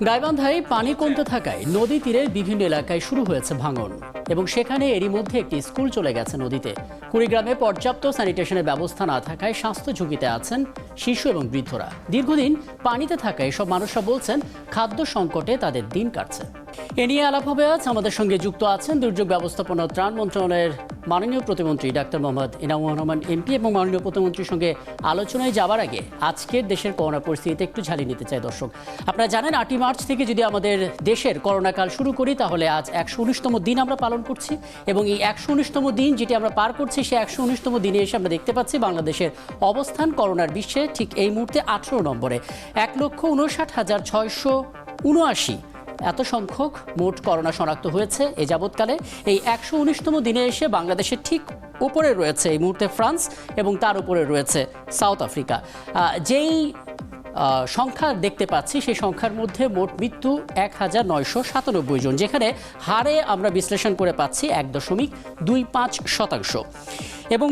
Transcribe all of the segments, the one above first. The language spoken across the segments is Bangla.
গাইবান্ধায় পানি কমতে থাকায় নদী তীরের বিভিন্ন এলাকায় শুরু হয়েছে ভাঙন এবং সেখানে এরই মধ্যে একটি স্কুল চলে গেছে নদীতে। কুড়িগ্রামে পর্যাপ্ত স্যানিটেশনের ব্যবস্থা না থাকায় স্বাস্থ্য ঝুঁকিতে আছেন শিশু এবং বৃদ্ধরা। দীর্ঘদিন পানিতে থাকা এসব মানুষরা বলছেন খাদ্য সংকটে তাদের দিন কাটছে। এ নিয়ে আলাপ হবে আজ। আমাদের সঙ্গে যুক্ত আছেন দুর্যোগ ব্যবস্থাপনা ও ত্রাণ মন্ত্রণালয়ের মাননীয় প্রতিমন্ত্রী ডাক্তার মোহাম্মদ এনামুর রহমান এমপি। এবং মাননীয় প্রতিমন্ত্রীর সঙ্গে আলোচনায় যাওয়ার আগে আজকের দেশের করোনা পরিস্থিতিতে একটু ঝালিয়ে নিতে চাই। দর্শক, আপনারা জানেন 8ই মার্চ থেকে যদি আমাদের দেশের করোনা কাল শুরু করি তাহলে আজ 119তম দিন আমরা পালন করছি এবং এই 119তম দিন যেটি আমরা পার করছি সেই 119তম দিনে এসে আমরা দেখতে পাচ্ছি বাংলাদেশের অবস্থান করোনার বিশ্বে ঠিক এই মুহূর্তে 18 নম্বরে। 1,59,679 এত সংখ্যক মোট করোনা শনাক্ত হয়েছে এ যাবৎকালে। এই 119তম দিনে এসে বাংলাদেশের ঠিক উপরে রয়েছে এই মুহূর্তে ফ্রান্স এবং তার উপরে রয়েছে সাউথ আফ্রিকা। যেই সংখ্যা দেখতে পাচ্ছি সেই সংখ্যার মধ্যে মোট মৃত্যু 1997 জন, যেখানে হারে আমরা বিশ্লেষণ করে পাচ্ছি 1.25%। এবং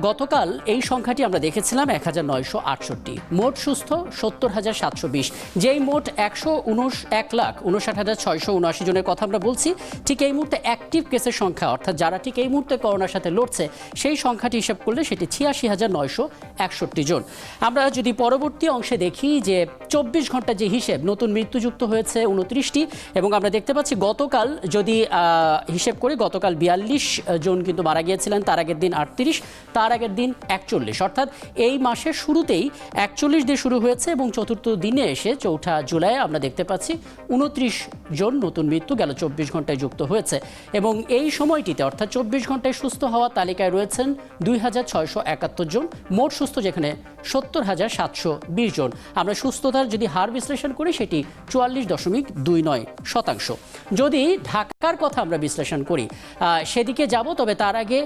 গতকাল এই সংখ্যাটি আমরা দেখেছিলাম 1968। মোট সুস্থ 70,720। যেই মোট 1,59,679 জনের কথা আমরা বলছি, ঠিক এই মুহূর্তে অ্যাক্টিভ কেসের সংখ্যা অর্থাৎ যারা ঠিক এই মুহূর্তে করোনার সাথে লড়ছে সেই সংখ্যাটি হিসাব করলে সেটি 86,961 জন। আমরা যদি পরবর্তী অংশে দেখি যে 24 ঘন্টা যে হিসেব, নতুন মৃত্যুযুক্ত হয়েছে 29টি এবং আমরা দেখতে পাচ্ছি গতকাল যদি হিসেব করি গতকাল 42 জন কিন্তু মারা গিয়েছিলেন, তার আগের দিন 38, তার আগের দিন 41। অর্থাৎ এই মাসের শুরুতেই 41 দিয়ে শুরু হয়েছে এবং চতুর্থ দিনে এসে 4 জুলাই আমরা দেখতে পাচ্ছি 29 জন নতুন মৃত্যু গেল 24 ঘন্টায় যুক্ত হয়েছে। এবং এই সময়টিতে অর্থাৎ 24 ঘন্টায় সুস্থ হওয়া তালিকায় রয়েছেন 2,671 জন, মোট সুস্থ যেখানে 70,720 জন। আমরা সুস্থতার যদি হার বিশ্লেষণ করি সেটি 44.29%। যদি ঢাকার কথা আমরা বিশ্লেষণ করি সেদিকে যাব, তবে তার আগে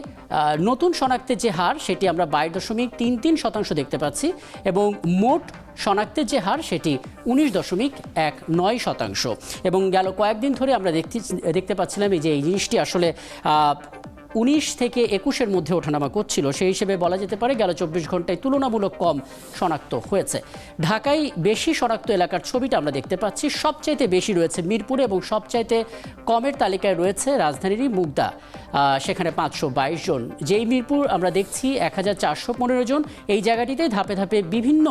নতুন শনাক্তের যে হার সেটি আমরা 22.33% দেখতে পাচ্ছি এবং মোট শনাক্তের যে হার সেটি 19.19%। এবং গেল কয়েকদিন ধরে আমরা দেখতে পাচ্ছিলাম এই যে এই জিনিসটি আসলে 19 থেকে 21-এর মধ্যে ওঠানামা করছিল। সেই হিসেবে বলা যেতে পারে গেল 24 ঘন্টায় তুলনামূলক কম শনাক্ত হয়েছে। ঢাকায় বেশি শনাক্ত এলাকার ছবিটা আমরা দেখতে পাচ্ছি। সবচাইতে বেশি রয়েছে মিরপুরে এবং সবচাইতে কমের তালিকায় রয়েছে রাজধানীরই মুগদা, সেখানে 522 জন। যেই মিরপুর আমরা দেখছি 1,415 জন। এই জায়গাটিতে ধাপে ধাপে বিভিন্ন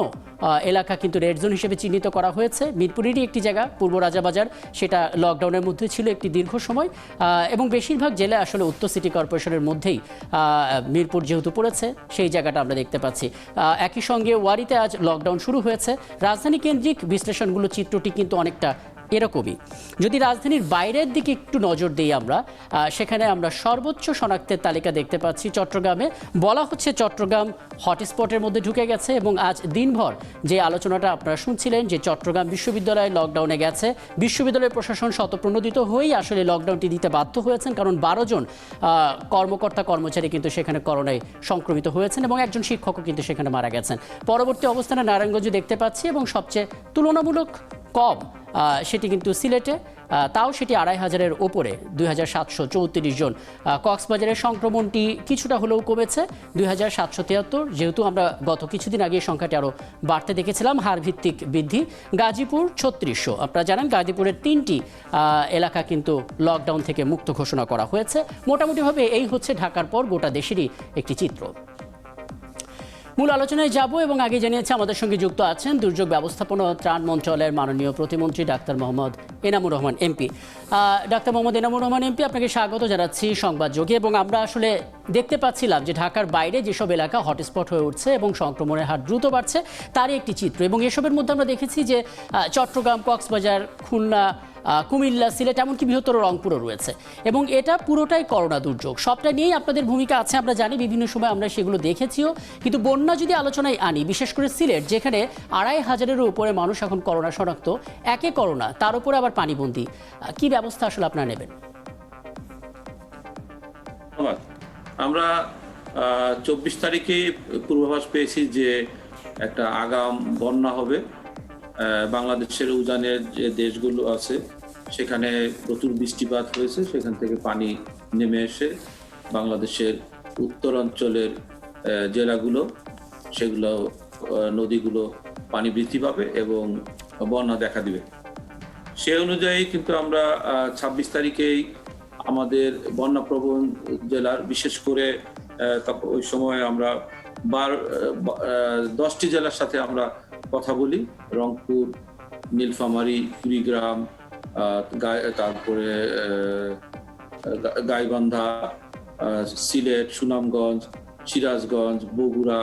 এলাকা কিন্তু রেড জোন হিসেবে চিহ্নিত করা হয়েছে। মিরপুরেরই একটি জায়গা পূর্ব রাজাবাজার, সেটা লকডাউনের মধ্যে ছিল একটি দীর্ঘ সময় এবং বেশিরভাগ জেলা আসলে উত্তর সিটি কর্পোরেশনের মধ্যেই মিরপুর যেহেতু পড়েছে সেই জায়গাটা আমরা দেখতে পাচ্ছি। একই সঙ্গে ওয়ারিতে আজ লকডাউন শুরু হয়েছে। রাজধানী কেন্দ্রিক বিশ্লেষণগুলো চিত্রটি কিন্তু অনেকটা এরকমই। যদি রাজধানীর বাইরের দিকে একটু নজর দিই আমরা, সেখানে আমরা সর্বোচ্চ শনাক্তের তালিকা দেখতে পাচ্ছি চট্টগ্রামে। বলা হচ্ছে চট্টগ্রাম হটস্পটের মধ্যে ঢুকে গেছে এবং আজ দিনভর যে আলোচনাটা আপনারা শুনছিলেন যে চট্টগ্রাম বিশ্ববিদ্যালয় লকডাউনে গেছে, বিশ্ববিদ্যালয় প্রশাসন স্বতঃপ্রণোদিত হয়েই আসলে লকডাউনটি দিতে বাধ্য হয়েছেন, কারণ 12 জন কর্মকর্তা কর্মচারী কিন্তু সেখানে করোনায় সংক্রমিত হয়েছেন এবং একজন শিক্ষকও কিন্তু সেখানে মারা গেছেন। পরবর্তী অবস্থানে নারায়ণগঞ্জ দেখতে পাচ্ছি এবং সবচেয়ে তুলনামূলক কম সেটি কিন্তু সিলেটে, তাও সেটি 2,500-এর ওপরে 2,734 জন। কক্সবাজারের সংক্রমণটি কিছুটা হলেও কমেছে 2,773, যেহেতু আমরা গত কিছুদিন আগে সংখ্যাটি আরও বাড়তে দেখেছিলাম, হার ভিত্তিক বৃদ্ধি। গাজীপুর 3600। আপনারা জানেন গাজীপুরের 3টি এলাকা কিন্তু লকডাউন থেকে মুক্ত ঘোষণা করা হয়েছে। মোটামুটিভাবে এই হচ্ছে ঢাকার পর গোটা দেশেরই একটি চিত্র। মূল আলোচনায় যাব এবং আগে জানিয়েছে আমাদের সঙ্গে যুক্ত আছেন দুর্যোগ ব্যবস্থাপনা ও ত্রাণ মন্ত্রণালয়ের মাননীয় প্রতিমন্ত্রী doctor Mohammad Enamur Rahman MP. Doctor Mohammad Enamur Rahman MP, আপনাকে স্বাগত জানাচ্ছি সংবাদ যোগে। এবং আমরা আসলে দেখতে পাচ্ছিলাম যে ঢাকার বাইরে যেসব এলাকা হটস্পট হয়ে উঠছে এবং সংক্রমণের হার দ্রুত বাড়ছে তারই একটি চিত্র। এবং এসবের মধ্যে আমরা দেখেছি যে চট্টগ্রাম, কক্সবাজার, খুলনা, কুমিল্লা, সিলেট, এমনকি বৃহত্তর রংপুরও রয়েছে এবং এটা পুরোটাই করোনা দুর্যোগ। সবটা নিয়েই আপনাদের ভূমিকা আছে আমরা জানি, বিভিন্ন সময় আমরা সেগুলো দেখেছিও। কিন্তু বন্যা যদি আলোচনায় আনি, বিশেষ করে সিলেট যেখানে 2,500-এরও উপরে মানুষ এখন করোনা শনাক্ত, একে করোনা তার উপরে আবার পানিবন্দী, কি ব্যবস্থা আসলে আপনারা নেবেন? আমরা 24 তারিখে পূর্বাভাস পেয়েছি যে একটা আগাম বন্যা হবে। বাংলাদেশের উজানের যে দেশগুলো আছে সেখানে প্রচুর বৃষ্টিপাত হয়েছে, সেখান থেকে পানি নেমে এসে বাংলাদেশের উত্তরাঞ্চলের জেলাগুলো, সেগুলো নদীগুলো পানি বৃদ্ধি পাবে এবং বন্যা দেখা দিবে। সে অনুযায়ী কিন্তু আমরা 26 তারিখেই আমাদের বন্যাপ্রবণ জেলার, বিশেষ করে ওই সময় আমরা 10টি জেলার সাথে আমরা কথা বলি। রংপুর, নীলফামারী, কুড়িগ্রাম, তারপরে গাইবান্ধা, সিলেট, সুনামগঞ্জ, সিরাজগঞ্জ, বগুড়া,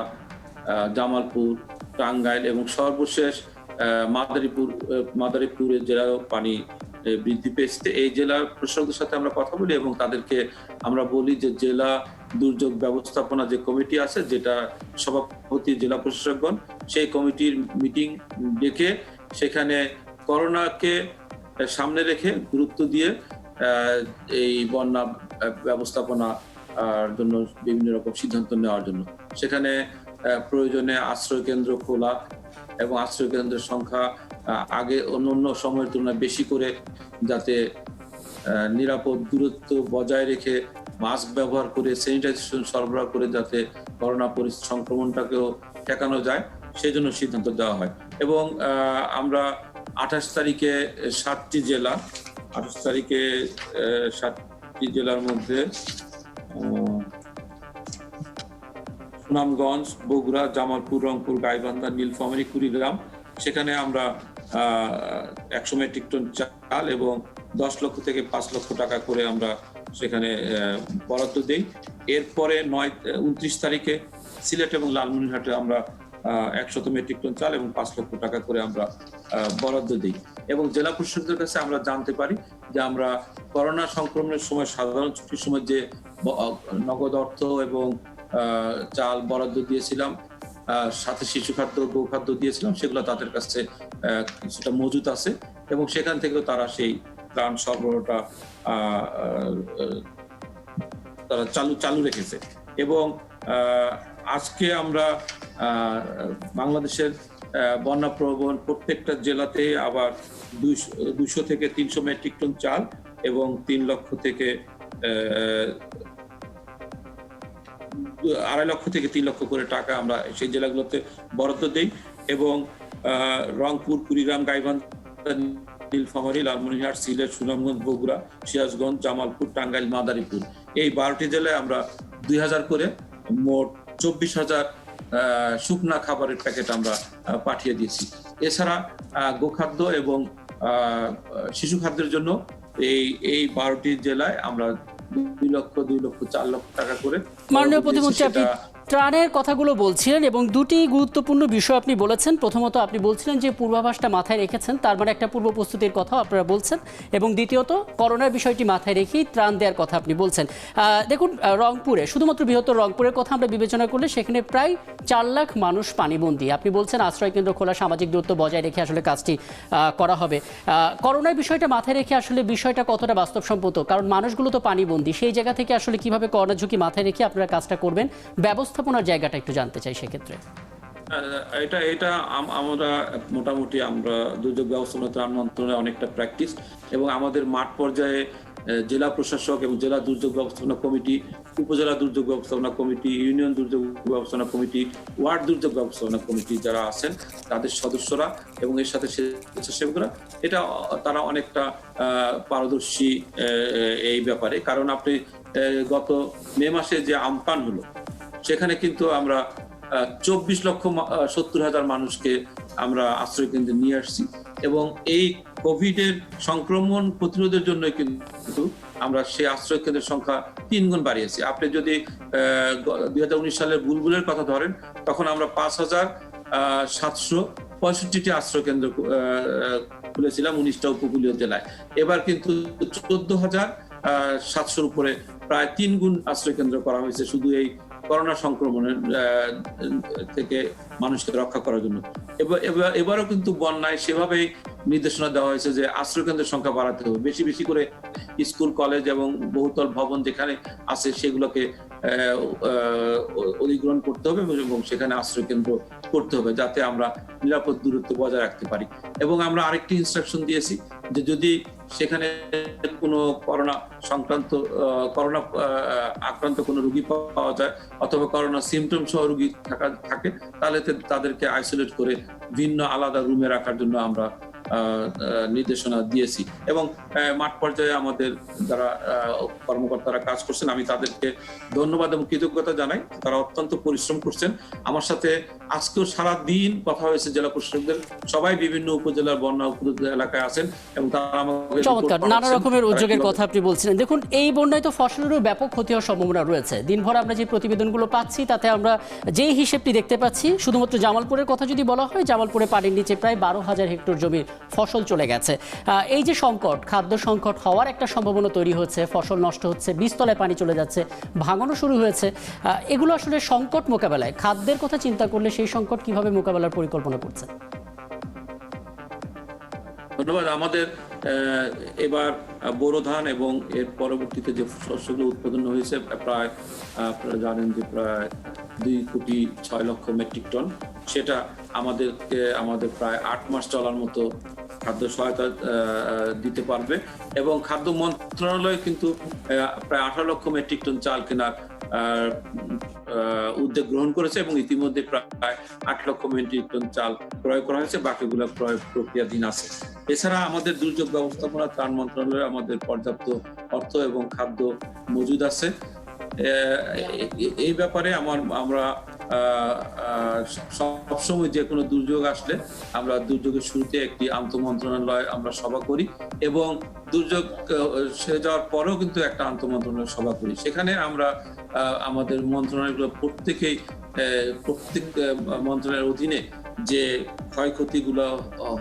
জামালপুর, টাঙ্গাইল এবং সর্বশেষ মাদারীপুরের জেলায় পানি বৃদ্ধি পেয়েছে। এই জেলার প্রশাসকদের সাথে আমরা কথা বলি এবং তাদেরকে আমরা বলি যে জেলা দুর্যোগ ব্যবস্থাপনা যে কমিটি আছে, যেটা সভাপতি জেলা প্রশাসকগণ, সেই কমিটির মিটিং ডেকে সেখানে করোনাকে সামনে রেখে গুরুত্ব দিয়ে এই বন্যা ব্যবস্থাপনা জন্য বিভিন্ন রকম সিদ্ধান্ত নেওয়ার জন্য সেখানে প্রয়োজনে আশ্রয় কেন্দ্র খোলা এবং আশ্রয় কেন্দ্রের সংখ্যা আগে অন্য সময়ের তুলনায় বেশি করে, যাতে নিরাপদ দূরত্ব বজায় রেখে মাস্ক ব্যবহার করে স্যানিটাইজেশন সরবরাহ করে যাতে করোনা সংক্রমণটাকেও ঠেকানো যায়, সেই জন্য সিদ্ধান্ত দেওয়া হয়। এবং আমরা 28 তারিখে 7টি জেলার মধ্যে সুনামগঞ্জ, বগুড়া, জামালপুর, রংপুর, গাইবান্ধা, নীলফামারী, কুড়িগ্রাম, সেখানে আমরা 100 মেট্রিক টন চাল এবং 10 লক্ষ থেকে 5 লক্ষ টাকা করে আমরা সেখানে বরাদ্দ দিই। এরপরে 29 তারিখে সিলেট এবং লালমনিরহাটে আমরা 100 মেট্রিক টন চাল এবং 5 লক্ষ টাকা করে আমরা বরাদ্দ দিই। এবং জেলা প্রশাসকদের কাছে আমরা জানতে পারি যে আমরা করোনা সংক্রমণের সময়, সাধারণ ছুটির সময় যে নগদ অর্থ এবং চাল বরাদ্দ দিয়েছিলাম, সাথে শিশু খাদ্য, গো খাদ্য দিয়েছিলাম, সেগুলো তাদের কাছে কিছুটা মজুত আছে এবং সেখান থেকেও তারা সেই ত্রাণ সরবরাহটা তারা চালু রেখেছে। এবং আজকে আমরা বাংলাদেশের বন্যাপ্রবণ প্রত্যেকটা জেলাতে আবার 200 থেকে 300 মেট্রিক টন চাল এবং 3 লক্ষ থেকে 2.5 লক্ষ থেকে 3 লক্ষ করে টাকা আমরা সেই জেলাগুলোতে বরাদ্দ দেই। এবং রংপুর, কুড়িগ্রাম, গাইবান্ধা, নীলফামারী, লালমনিরহাট, সিলেট, সুনামগঞ্জ, বগুড়া, সিরাজগঞ্জ, জামালপুর, টাঙ্গাইল, মাদারীপুর, এই 12টি জেলায় আমরা 2000 করে মোট 24,000 শুকনা খাবারের প্যাকেট আমরা পাঠিয়ে দিয়েছি। এছাড়া গোখাদ্য এবং শিশু খাদ্যের জন্য এই 12টি জেলায় আমরা 2 লক্ষ, 4 লক্ষ টাকা করে। মাননীয় প্রতিমন্ত্রী, আপনি ত্রাণের কথাগুলো বলছিলেন এবং দুটি গুরুত্বপূর্ণ বিষয় আপনি বলেছেন। প্রথমত আপনি বলছিলেন যে পূর্বাভাসটা মাথায় রেখেছেন, তার মানে একটা পূর্ব প্রস্তুতির কথাও আপনারা বলছেন, এবং দ্বিতীয়ত করোনার বিষয়টি মাথায় রেখেই ত্রাণ দেওয়ার কথা আপনি বলছেন। দেখুন, রংপুরে, শুধুমাত্র বৃহত্তর রংপুরের কথা আমরা বিবেচনা করলে সেখানে প্রায় 4 লাখ মানুষ পানিবন্দী। আপনি বলছেন আশ্রয় কেন্দ্র খোলা, সামাজিক দূরত্ব বজায় রেখে আসলে কাজটি করা হবে। করোনার বিষয়টা মাথায় রেখে আসলে বিষয়টা কতটা বাস্তবসম্মত? কারণ মানুষগুলো তো পানিবন্দী, সেই জায়গা থেকে আসলে কিভাবে করোনা ঝুঁকি মাথায় রেখে আপনারা কাজটা করবেন, ব্যবস্থাপনার জায়গাটা একটু জানতে চাই সেক্ষেত্রে। এটা আমরা মোটামুটি আমরা দুর্যোগ ব্যবস্থাপনা ত্রাণ মন্ত্রণালয়ে অনেকটা প্র্যাকটিস, এবং আমাদের মাঠ পর্যায়ে জেলা প্রশাসক এবং জেলা দুর্যোগ ব্যবস্থাপনা কমিটি, উপজেলা দুর্যোগ ব্যবস্থাপনা কমিটি, ইউনিয়ন দুর্যোগ ব্যবস্থাপনা কমিটি, ওয়ার্ড দুর্যোগ ব্যবস্থাপনা কমিটি যারা আছেন তাদের সদস্যরা এবং এর সাথে স্বেচ্ছাসেবকরা, এটা তারা অনেকটা পারদর্শী এই ব্যাপারে। কারণ আপনি গত মে মাসে যে আমপান হলো, সেখানে কিন্তু আমরা 24,70,000 মানুষকে আমরা আশ্রয় কেন্দ্রে নিয়ে আসছি, এবং এই কোভিডের সংক্রমণ প্রতিরোধের জন্য কিন্তু আমরা সেই আশ্রয় কেন্দ্রের সংখ্যা 3 গুণ বাড়িয়েছি। আপনি যদি 2019 সালের বুলবুলের কথা ধরেন, তখন আমরা 5,765টি আশ্রয় কেন্দ্র খুলেছিলাম 19টা উপকূলীয় জেলায়। এবার কিন্তু 14,700 উপরে, প্রায় 3 গুণ আশ্রয় কেন্দ্র করা হয়েছে শুধু এই করোনা সংক্রমণের থেকে মানুষকে রক্ষা করার জন্য। এবারও কিন্তু বন্যায় সেভাবেই নির্দেশনা দেওয়া হয়েছে যে আশ্রয় কেন্দ্রের সংখ্যা বাড়াতে হবে, বেশি বেশি করে স্কুল, কলেজ এবং বহুতল ভবন যেখানে আছে সেগুলোকে অধিগ্রহণ করতে হবে এবং সেখানে আশ্রয় কেন্দ্র করতে হবে, যাতে আমরা নিরাপদ দূরত্ব বজায় রাখতে পারি। এবং আমরা আরেকটি ইনস্ট্রাকশন দিয়েছি যে যদি সেখানে কোনো করোনা আক্রান্ত কোনো রোগী পাওয়া যায় অথবা করোনা সিমটম সহ রোগী থাকে, তাহলে তাদেরকে আইসোলেট করে ভিন্ন আলাদা রুমে রাখার জন্য আমরা নির্দেশনা দিয়েছি এবং মাঠ পর্যায়ে আমাদের যারা কর্মকর্তারা কাজ করছেন আমি তাদেরকে ধন্যবাদ এবং কৃতজ্ঞতা জানাই। তারা অত্যন্ত পরিশ্রম করছেন। আমার সাথে আজকেও সারা দিন কথা হয়েছে জেলা প্রশাসকদের, সবাই বিভিন্ন উপজেলার বন্যা এলাকায় আছেন এবং তারা আমাকে চমৎকার নানা রকমের উদ্যোগের কথা আপনি বলছিলেন। দেখুন, এই বন্যায় তো ফসলেরও ব্যাপক ক্ষতি হওয়ার সম্ভাবনা রয়েছে। দিনভর আমরা যে প্রতিবেদনগুলো পাচ্ছি তাতে আমরা যেই হিসেবটি দেখতে পাচ্ছি, শুধুমাত্র জামালপুরের কথা যদি বলা হয়, জামালপুরে পানির নিচে প্রায় 12,000 হেক্টর জমির ফসল চলে গেছে। এই যে সংকট, খাদ্য সংকট হওয়ার একটা সম্ভাবনা তৈরি হচ্ছে, ফসল নষ্ট হচ্ছে, বীজতলায় পানি চলে যাচ্ছে, ভাঙানো শুরু হয়েছে, এগুলো আসলে সংকট মোকাবেলায় খাদ্যের কথা চিন্তা করলে সেই সংকট কিভাবে মোকাবেলার পরিকল্পনা করছে? ধন্যবাদ। আমাদের এবার বোরো ধান এবং এর পরবর্তীতে যে শস্যগুলো উৎপাদন হয়েছে প্রায় আপনারা জানেন যে প্রায় 2,06,00,000 মেট্রিক টন, সেটা আমাদের প্রায় 8 মাস চলার মতো খাদ্য সহায়তা দিতে পারবে এবং খাদ্য মন্ত্রণালয় কিন্তু প্রায় 18,00,000 মেট্রিক টন চাল কেনার উদ্যোগ গ্রহণ করেছে এবং ইতিমধ্যে প্রায় 8,00,000 মেট্রিক টন চাল ক্রয় করা হয়েছে, বাকিগুলো ক্রয় প্রক্রিয়াধীন আছে। এছাড়া আমাদের দুর্যোগ ব্যবস্থাপনা ত্রাণ মন্ত্রণালয়ে আমাদের পর্যাপ্ত অর্থ এবং খাদ্য মজুদ আছে। এই ব্যাপারে আমরা সবসময় যে কোনো দুর্যোগ আসলে আমরা দুর্যোগের শুরুতে একটি আন্তঃমন্ত্রণালয় আমরা সভা করি এবং দুর্যোগ সেরে যাওয়ার পরেও কিন্তু একটা আন্তঃমন্ত্রণালয় সভা করি। সেখানে আমরা আমাদের মন্ত্রণালয়গুলো প্রত্যেক মন্ত্রণালয়ের অধীনে যে ক্ষয়ক্ষতিগুলো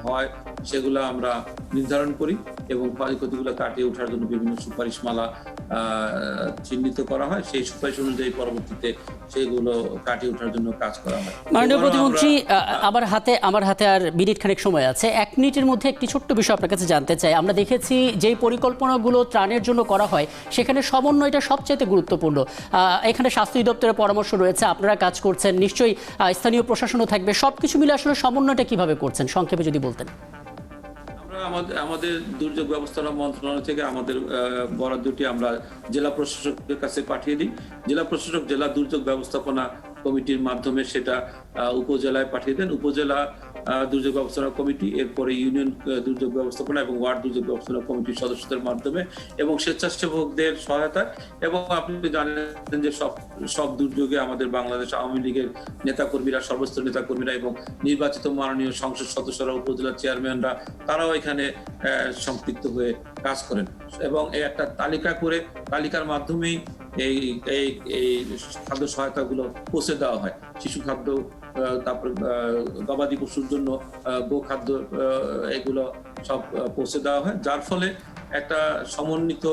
হয় সেগুলো আমরা নির্ধারণ করি এবং ক্ষয়ক্ষতিগুলো কাটিয়ে ওঠার জন্য বিভিন্ন সুপারিশমালা চিহ্নিত করা হয়। সেই সুপারিশ অনুযায়ী পরবর্তীতে সেগুলো কাটিয়ে ওঠার জন্য কাজ করা হয়। মাননীয় প্রতিমন্ত্রী, আমার হাতে আর মিনিট খানেক সময় আছে। 1 মিনিটের মধ্যে একটি ছোট্ট বিষয় আপনার কাছে জানতে চাই। আমরা দেখেছি যেই পরিকল্পনাগুলো ত্রাণের জন্য করা হয় সেখানে সমন্বয়টা সবচেয়ে গুরুত্বপূর্ণ। এখানে স্বাস্থ্য অধিদপ্তরের পরামর্শ রয়েছে, আপনারা কাজ করছেন, নিশ্চয়ই স্থানীয় প্রশাসনও থাকবে। সবকিছু মিলে আসলে সমন্বয়টা কিভাবে করছেন সংক্ষেপে যদি বলতেন। আমাদের দুর্যোগ ব্যবস্থাপনা মন্ত্রণালয় থেকে আমাদের বরাদ্দটি আমরা জেলা প্রশাসকের কাছে পাঠিয়ে দিই। জেলা প্রশাসক জেলা দুর্যোগ ব্যবস্থাপনা কমিটির মাধ্যমে সেটা উপজেলায় পাঠিয়ে দেন। উপজেলা দুর্যোগ ব্যবস্থাপনা কমিটি, এরপরে ইউনিয়ন দুর্যোগ ব্যবস্থাপনা এবং ওয়ার্ড দুর্যোগ ব্যবস্থাপনা কমিটির সদস্যদের মাধ্যমে এবং স্বেচ্ছাসেবকদের সহায়তা। এবং আপনি জানেন যে সব দুর্যোগে আমাদের বাংলাদেশ আওয়ামী লীগের নেতাকর্মীরা, সর্বস্তর নেতাকর্মীরা এবং নির্বাচিত মাননীয় সংসদ সদস্যরা, উপজেলা চেয়ারম্যানরা, তারাও এখানে সম্পৃক্ত হয়ে কাজ করেন এবং একটা তালিকা করে তালিকার মাধ্যমেই এই খাদ্য সহায়তাগুলো পৌঁছে দেওয়া হয়। শিশু খাদ্য, তারপর গবাদি পশুর জন্য গোখাদ্য, এগুলো সব পৌঁছে দেওয়া হয়, যার ফলে একটা সমন্বিত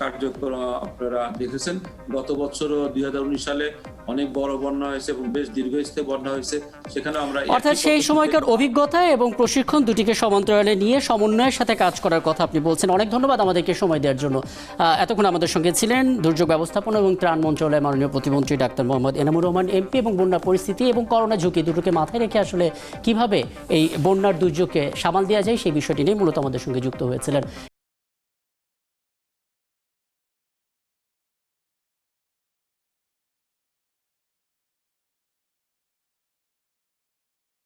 কার্যক্রম আপনারা দেখেছেন। গত বছরও 2019 সালে অনেক বড় বন্যা হয়েছে এবং বেশ দীর্ঘস্থায়ী বন্যা হয়েছে। সেখানে আমরা অর্থাৎ সেই সময়কার অভিজ্ঞতা এবং প্রশিক্ষণ দুটিকে সমান্তরালে নিয়ে সমন্বয়ের সাথে কাজ করার কথা আপনি বলছেন। অনেক ধন্যবাদ আমাদেরকে সময় দেওয়ার জন্য। এতক্ষণ আমাদের সঙ্গে ছিলেন দুর্যোগ ব্যবস্থাপনা এবং ত্রাণ মন্ত্রণালয়ের মাননীয় প্রতিমন্ত্রী ডাক্তার মোহাম্মদ এনামুর রহমান এমপি। এবং বন্যা পরিস্থিতি এবং করোনা ঝুঁকি দুটোকে মাথায় রেখে আসলে কিভাবে এই বন্যার দুর্যোগকে সামাল দেওয়া যায় সেই বিষয়টি নিয়ে মূলত আমাদের সঙ্গে যুক্ত হয়েছিলেন।